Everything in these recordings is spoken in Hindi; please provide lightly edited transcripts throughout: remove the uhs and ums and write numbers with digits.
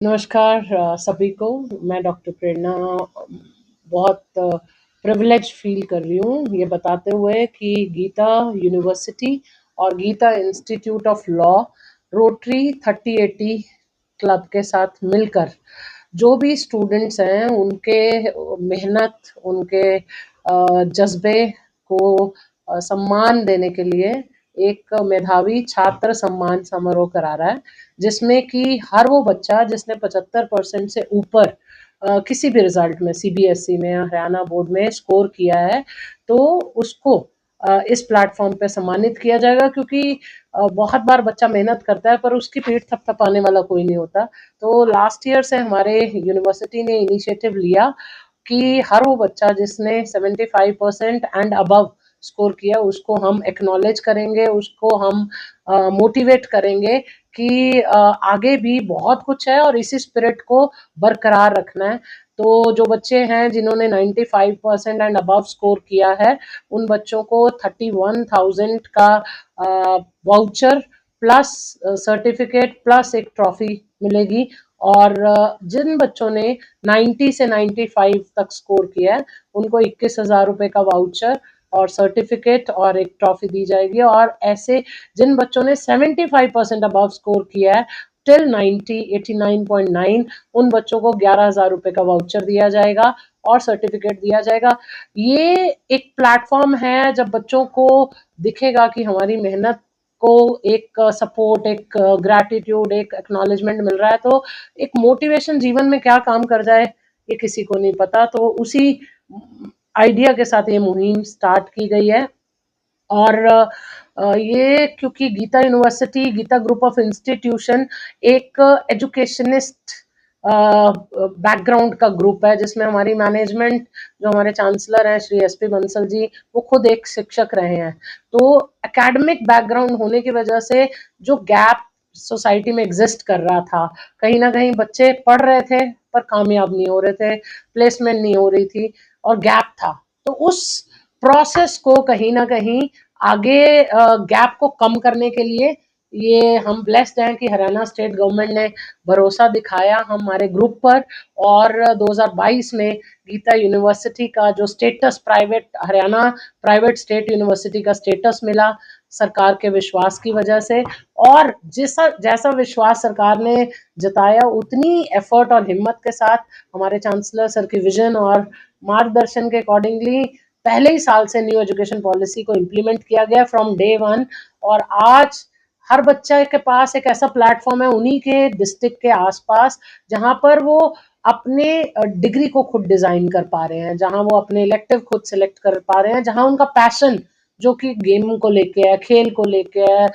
नमस्कार सभी को। मैं डॉक्टर प्रेरणा बहुत प्रिविलेज फील कर रही हूँ ये बताते हुए कि गीता यूनिवर्सिटी और Gita institute of law Rotary 3080 club के साथ मिलकर जो भी स्टूडेंट्स हैं उनके मेहनत उनके जज्बे को सम्मान देने के लिए एक मेधावी छात्र सम्मान समारोह करा रहा है, जिसमें कि हर वो बच्चा जिसने 75% से ऊपर किसी भी रिजल्ट में सीबीएसई में या हरियाणा बोर्ड में स्कोर किया है, तो उसको इस प्लेटफॉर्म पे सम्मानित किया जाएगा। क्योंकि बहुत बार बच्चा मेहनत करता है पर उसकी पीठ थपथपाने वाला कोई नहीं होता। तो लास्ट ईयर से हमारे यूनिवर्सिटी ने इनिशिएटिव लिया कि हर वो बच्चा जिसने 75% एंड अबव स्कोर किया उसको हम एक्नॉलेज करेंगे, उसको हम मोटिवेट करेंगे कि आगे भी बहुत कुछ है और इसी स्पिरिट को बरकरार रखना है। तो जो बच्चे हैं जिन्होंने 95% एंड अबव स्कोर किया है, उन बच्चों को 31,000 का वाउचर प्लस सर्टिफिकेट प्लस एक ट्रॉफी मिलेगी। और जिन बच्चों ने 90 से 95 तक स्कोर किया है उनको 21,000 रुपये का वाउचर और सर्टिफिकेट और एक ट्रॉफी दी जाएगी। और ऐसे जिन बच्चों ने 75% अबव स्कोर किया है टिल 90 89.9, उन बच्चों को 11,000 रुपये का वाउचर दिया जाएगा और सर्टिफिकेट दिया जाएगा। ये एक प्लेटफॉर्म है जब बच्चों को दिखेगा कि हमारी मेहनत को एक सपोर्ट, एक ग्रैटिट्यूड, एक एक्नॉलेजमेंट मिल रहा है, तो एक मोटिवेशन जीवन में क्या काम कर जाए ये किसी को नहीं पता। तो उसी आइडिया के साथ ये मुहिम स्टार्ट की गई है। और ये क्योंकि Gita university, Gita group of institution एक एजुकेशनिस्ट बैकग्राउंड का ग्रुप है, जिसमें हमारी मैनेजमेंट, जो हमारे चांसलर हैं श्री एसपी बंसल जी, वो खुद एक शिक्षक रहे हैं। तो एकेडमिक बैकग्राउंड होने की वजह से जो गैप सोसाइटी में एग्जिस्ट कर रहा था, कहीं ना कहीं बच्चे पढ़ रहे थे पर कामयाब नहीं हो रहे थे, प्लेसमेंट नहीं हो रही थी और गैप था। तो उस प्रोसेस को कहीं ना कहीं आगे गैप को कम करने के लिए ये हम ब्लेस्ड हैं कि हरियाणा स्टेट गवर्नमेंट ने भरोसा दिखाया हमारे ग्रुप पर। और 2022 में गीता यूनिवर्सिटी का जो status, private Haryana private state university का स्टेटस मिला सरकार के विश्वास की वजह से। और जैसा विश्वास सरकार ने जताया उतनी एफर्ट और हिम्मत के साथ हमारे चांसलर सर की विजन और मार्गदर्शन के अकॉर्डिंगली पहले ही साल से न्यू एजुकेशन पॉलिसी को इम्प्लीमेंट किया गया फ्रॉम डे वन। और आज हर बच्चा के पास एक ऐसा प्लेटफॉर्म है उन्हीं के डिस्ट्रिक्ट के आसपास, जहां पर वो अपने डिग्री को खुद डिजाइन कर पा रहे हैं, जहां वो अपने इलेक्टिव खुद सिलेक्ट कर पा रहे हैं, जहां उनका पैशन जो कि गेम को लेके है, खेल को लेके है,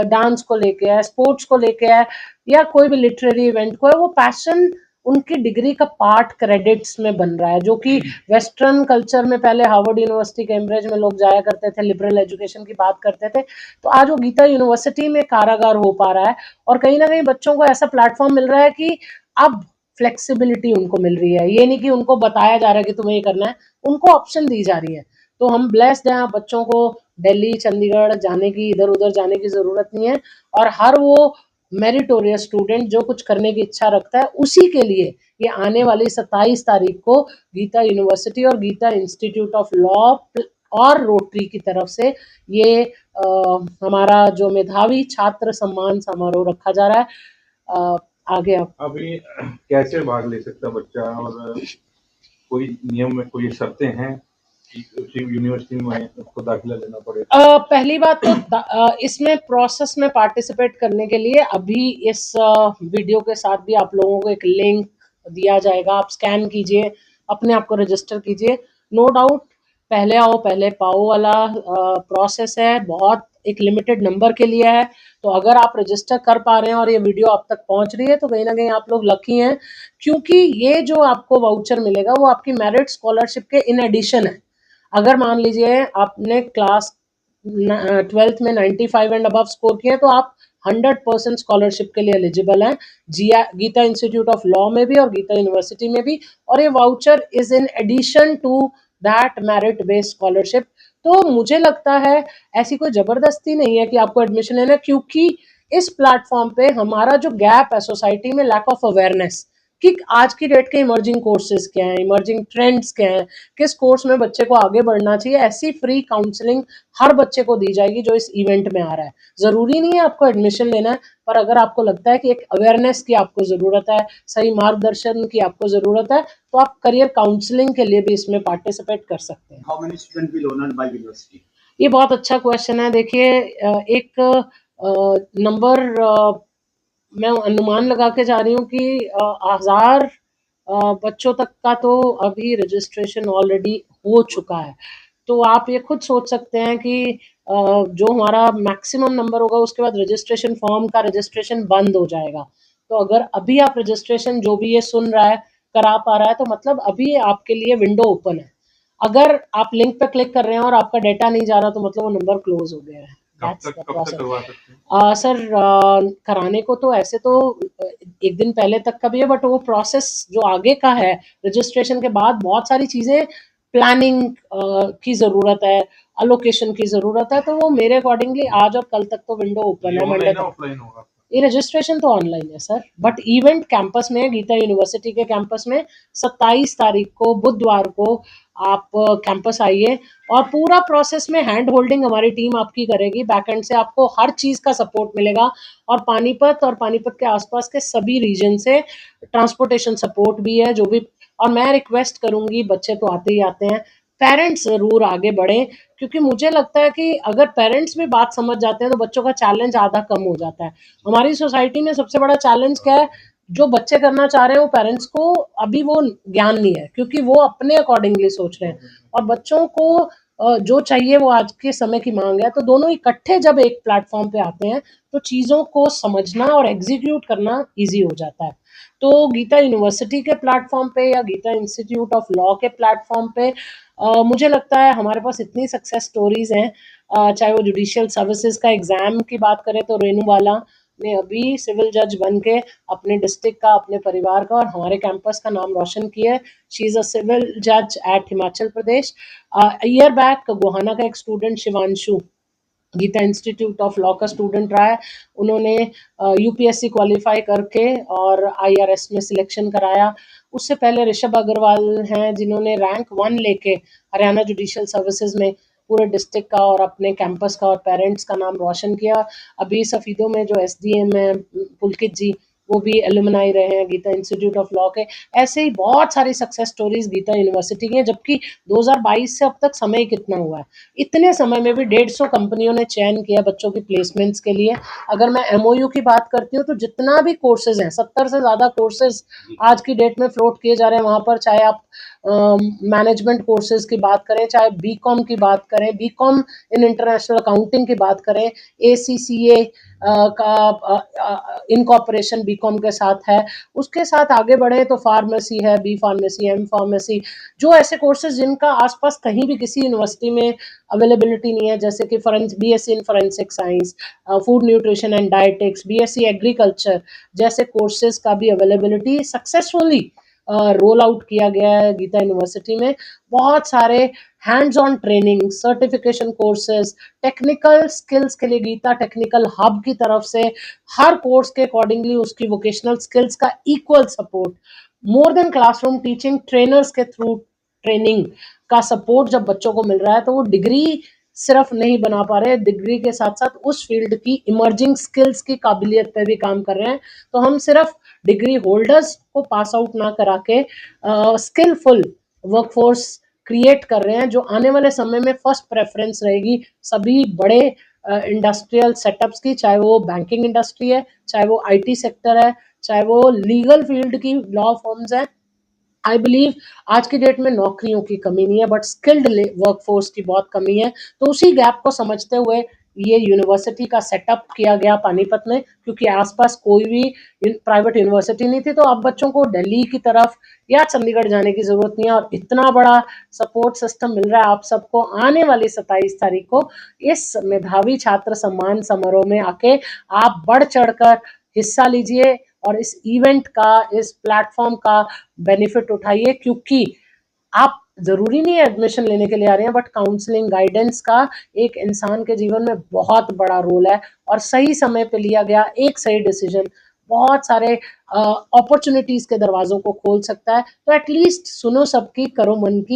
डांस को लेके है, स्पोर्ट्स को लेके है, या कोई भी लिटरेरी इवेंट को है, वो पैशन उनकी डिग्री का पार्ट क्रेडिट्स में बन रहा है। जो कि वेस्टर्न कल्चर में पहले हार्वर्ड यूनिवर्सिटी, कैम्ब्रिज में लोग जाया करते थे, लिबरल एजुकेशन की बात करते थे, तो आज वो गीता यूनिवर्सिटी में कारागार हो पा रहा है। और कहीं ना कहीं बच्चों को ऐसा प्लेटफॉर्म मिल रहा है कि अब फ्लेक्सिबिलिटी उनको मिल रही है। ये नहीं कि उनको बताया जा रहा है कि तुम्हें ये करना है, उनको ऑप्शन दी जा रही है। तो हम ब्लेस्ड हैं, बच्चों को दिल्ली, चंडीगढ़ जाने की, इधर उधर जाने की जरूरत नहीं है। और हर वो मेरिटोरियस स्टूडेंट जो कुछ करने की इच्छा रखता है, उसी के लिए ये आने वाली 27 तारीख को गीता यूनिवर्सिटी और गीता इंस्टीट्यूट ऑफ लॉ और रोटरी की तरफ से ये हमारा जो मेधावी छात्र सम्मान समारोह रखा जा रहा है। आगे आप अभी कैसे भाग ले सकता बच्चा, और कोई नियम में कोई शर्तें हैं कि उसी यूनिवर्सिटी में उसको दाखिला लेना पड़ेगा? पहली बात तो इसमें प्रोसेस में पार्टिसिपेट करने के लिए अभी इस वीडियो के साथ भी आप लोगों को एक लिंक दिया जाएगा, आप स्कैन कीजिए, अपने आप को रजिस्टर कीजिए। नो डाउट पहले आओ पहले पाओ वाला प्रोसेस है, बहुत एक लिमिटेड नंबर के लिए है। तो अगर आप रजिस्टर कर पा रहे हैं और ये वीडियो आप तक पहुंच रही है तो कहीं ना कहीं आप लोग लकी हैं, क्योंकि ये जो आपको वाउचर मिलेगा वो आपकी मेरिट स्कॉलरशिप के इन एडिशन है। अगर मान लीजिए आपने क्लास 12th में 95 एंड अबव स्कोर किया तो आप 100% स्कॉलरशिप के लिए एलिजिबल हैं, गीता इंस्टीट्यूट ऑफ लॉ में भी और गीता यूनिवर्सिटी में भी। और ये voucher is in addition to that merit based scholarship. तो मुझे लगता है ऐसी कोई जबरदस्ती नहीं है कि आपको एडमिशन लेना, क्योंकि इस प्लेटफॉर्म पे हमारा जो गैप है सोसाइटी में, लैक ऑफ अवेयरनेस कि आज की डेट के इमर्जिंग कोर्सेज क्या हैं, इमर्जिंग ट्रेंड्स क्या हैं, किस कोर्स में बच्चे को आगे बढ़ना चाहिए, ऐसी फ्री काउंसलिंग हर बच्चे को दी जाएगी जो इस इवेंट में आ रहा है। ज़रूरी नहीं है आपको एडमिशन लेना है, पर अगर आपको लगता है कि एक अवेयरनेस की आपको ज़रूरत है, सही मार्गदर्शन की आपको ज़रूरत है, तो आप करियर काउंसलिंग के लिए भी इसमें पार्टिसिपेट कर सकते हैं। How many students will honored by university? ये बहुत अच्छा क्वेश्चन है। देखिए एक नंबर मैं अनुमान लगा के जा रही हूँ कि 1000 बच्चों तक का तो अभी रजिस्ट्रेशन ऑलरेडी हो चुका है। तो आप ये खुद सोच सकते हैं कि जो हमारा मैक्सिमम नंबर होगा उसके बाद रजिस्ट्रेशन फॉर्म का रजिस्ट्रेशन बंद हो जाएगा। तो अगर अभी आप रजिस्ट्रेशन, जो भी ये सुन रहा है, करा पा रहा है, तो मतलब अभी आपके लिए विंडो ओपन है। अगर आप लिंक पे क्लिक कर रहे हैं और आपका डेटा नहीं जा रहा, तो मतलब वो नंबर क्लोज हो गया है। कब That's the तक process. करवा सकते हैं? सर कराने को तो ऐसे तो एक दिन पहले तक का भी है, बट वो प्रोसेस जो आगे का है, रजिस्ट्रेशन के बाद बहुत सारी चीज़ें, प्लानिंग की ज़रूरत है, अलोकेशन की ज़रूरत है, तो वो मेरे अकॉर्डिंगली आज और कल तक तो विंडो ओपन है, मंडे ऑनलाइन तक। ऑफलाइन होगा? ये रजिस्ट्रेशन तो ऑनलाइन है सर, बट इवेंट कैंपस में, गीता यूनिवर्सिटी के कैंपस में 27 तारीख को बुधवार को आप कैंपस आइए, और पूरा प्रोसेस में हैंड होल्डिंग हमारी टीम आपकी करेगी। बैक एंड से आपको हर चीज़ का सपोर्ट मिलेगा, और पानीपत के आसपास के सभी रीजन से ट्रांसपोर्टेशन सपोर्ट भी है, जो भी। और मैं रिक्वेस्ट करूंगी, बच्चे तो आते ही आते हैं, पेरेंट्स ज़रूर आगे बढ़ें, क्योंकि मुझे लगता है कि अगर पेरेंट्स भी बात समझ जाते हैं तो बच्चों का चैलेंज आधा कम हो जाता है। हमारी सोसाइटी में सबसे बड़ा चैलेंज क्या है? जो बच्चे करना चाह रहे हैं वो पेरेंट्स को अभी वो ज्ञान नहीं है, क्योंकि वो अपने अकॉर्डिंगली सोच रहे हैं, और बच्चों को जो चाहिए वो आज के समय की मांग है। तो दोनों इकट्ठे जब एक प्लेटफॉर्म पे आते हैं तो चीज़ों को समझना और एग्जीक्यूट करना ईजी हो जाता है। तो गीता यूनिवर्सिटी के प्लेटफॉर्म पे या गीता इंस्टीट्यूट ऑफ लॉ के प्लेटफॉर्म पे मुझे लगता है हमारे पास इतनी सक्सेस स्टोरीज हैं। चाहे वो जुडिशियल सर्विसेज का एग्ज़ाम की बात करें, तो रेनूवाला ने अभी सिविल जज बन के अपने डिस्ट्रिक्ट का, अपने परिवार का और हमारे कैंपस का नाम रोशन किया है। शी इज़ अ सिविल जज at Himachal Pradesh. Year back Gohana का एक student Shivanshu Gita institute of law का स्टूडेंट रहा है। उन्होंने यूपीएससी क्वालिफाई करके और आईआरएस में सिलेक्शन कराया। उससे पहले ऋषभ अग्रवाल हैं, जिन्होंने रैंक 1 लेके हरियाणा जुडिशियल सर्विसेज में पूरे डिस्ट्रिक्ट का और अपने कैंपस का और पेरेंट्स का नाम रोशन किया। अभी सफ़ीदों में जो एसडीएम है पुलकित जी, वो भी एलुमनाई रहे हैं गीता इंस्टीट्यूट ऑफ लॉ के। ऐसे ही बहुत सारी सक्सेस स्टोरीज गीता यूनिवर्सिटी की हैं, जबकि 2022 से अब तक समय कितना हुआ है, इतने समय में भी 150 कंपनियों ने चयन किया बच्चों की प्लेसमेंट्स के लिए। अगर मैं एमओयू की बात करती हूँ, तो जितना भी कोर्सेज हैं, 70 से ज़्यादा कोर्सेज आज की डेट में फ्लोट किए जा रहे हैं वहाँ पर। चाहे आप मैनेजमेंट कोर्सेज की बात करें, चाहे बीकॉम की बात करें, बीकॉम इन इंटरनेशनल अकाउंटिंग की बात करें, एसीसीए का इनकॉर्पोरेशन बीकॉम के साथ है। उसके साथ आगे बढ़े तो फार्मेसी है, बी फार्मेसी, एम फार्मेसी, जो ऐसे कोर्सेज जिनका आसपास कहीं भी किसी यूनिवर्सिटी में अवेलेबिलिटी नहीं है, जैसे कि BSc in forensic science, food nutrition and dietetics, BSc agriculture जैसे कोर्सेज का भी अवेलेबिलिटी सक्सेसफुली रोल आउट किया गया है गीता यूनिवर्सिटी में। बहुत सारे hands on training, certification courses, technical skills के लिए गीता टेक्निकल हब की तरफ से हर कोर्स के अकॉर्डिंगली उसकी वोकेशनल स्किल्स का equal support, more than classroom teaching, trainers के थ्रू ट्रेनिंग का सपोर्ट जब बच्चों को मिल रहा है, तो वो डिग्री सिर्फ नहीं बना पा रहे, डिग्री के साथ साथ उस फील्ड की इमर्जिंग स्किल्स की काबिलियत पे भी काम कर रहे हैं। तो हम सिर्फ डिग्री होल्डर्स को पास आउट ना करा के स्किलफुल वर्कफोर्स क्रिएट कर रहे हैं, जो आने वाले समय में फर्स्ट प्रेफरेंस रहेगी सभी बड़े इंडस्ट्रियल सेटअप्स की, चाहे वो बैंकिंग इंडस्ट्री है, चाहे वो आईटी सेक्टर है, चाहे वो लीगल फील्ड की लॉ फर्म्स हैं। आई बिलीव आज की डेट में नौकरियों की कमी नहीं है, बट स्किल्ड वर्कफोर्स की बहुत कमी है। तो उसी गैप को समझते हुए ये यूनिवर्सिटी का सेटअप किया गया पानीपत में, क्योंकि आसपास कोई भी प्राइवेट यूनिवर्सिटी नहीं थी। तो अब बच्चों को दिल्ली की तरफ या चंडीगढ़ जाने की ज़रूरत नहीं है, और इतना बड़ा सपोर्ट सिस्टम मिल रहा है आप सबको। आने वाली 27 तारीख को इस मेधावी छात्र सम्मान समारोह में आके आप बढ़ चढ़कर हिस्सा लीजिए और इस इवेंट का, इस प्लेटफॉर्म का बेनिफिट उठाइए, क्योंकि आप ज़रूरी नहीं है एडमिशन लेने के लिए आ रहे हैं, बट काउंसलिंग गाइडेंस का एक इंसान के जीवन में बहुत बड़ा रोल है, और सही समय पे लिया गया एक सही डिसीजन बहुत सारे अपॉर्चुनिटीज़ के दरवाज़ों को खोल सकता है। तो एटलीस्ट सुनो सबकी, करो मन की,